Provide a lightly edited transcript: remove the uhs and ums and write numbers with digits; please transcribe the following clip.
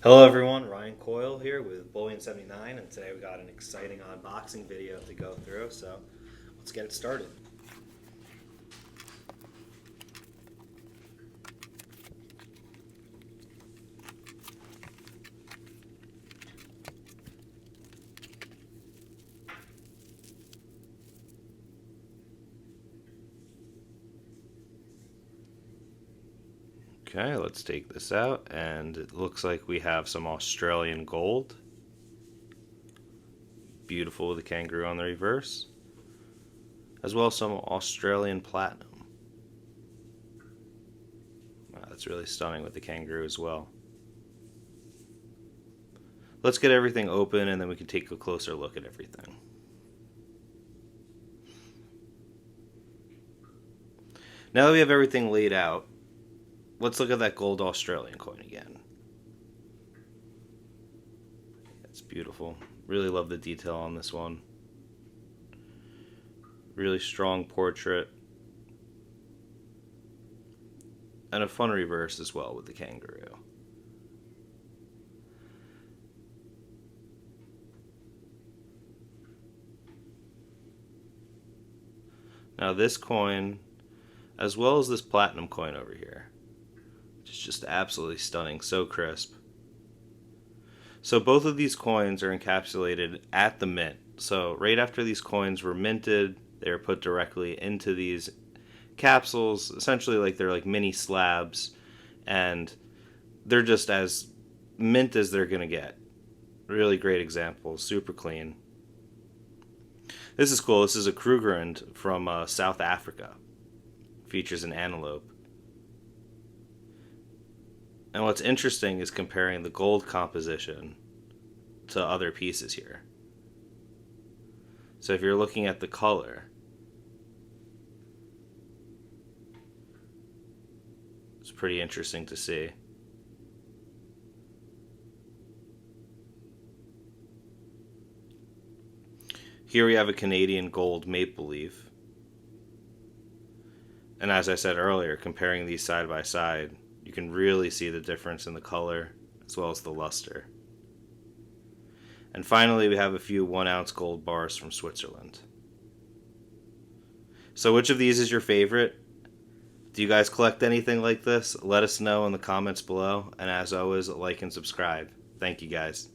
Hello everyone, Ryan Coyle here with Bullion 79, and today we got an exciting unboxing video to go through, so let's get it started. Okay, let's take this out, and it looks like we have some Australian gold. Beautiful with the kangaroo on the reverse. As well as some Australian platinum. Wow, that's really stunning with the kangaroo as well. Let's get everything open and then we can take a closer look at everything. Now that we have everything laid out, let's look at that gold Australian coin again. It's beautiful. Really love the detail on this one. Really strong portrait. And a fun reverse as well with the kangaroo. Now this coin, as well as this platinum coin over here, which is just absolutely stunning, so crisp. So both of these coins are encapsulated at the mint. So right after these coins were minted, they were put directly into these capsules, essentially like they're like mini slabs, and they're just as mint as they're gonna get. Really great example, super clean. This is cool. This is a Krugerrand from South Africa. Features an antelope. And what's interesting is comparing the gold composition to other pieces here. So if you're looking at the color, it's pretty interesting to see. Here we have a Canadian gold maple leaf. And as I said earlier, comparing these side by side, you can really see the difference in the color as well as the luster. And finally, we have a few 1-ounce gold bars from Switzerland. So which of these is your favorite? Do you guys collect anything like this? Let us know in the comments below. And as always, like and subscribe. Thank you guys.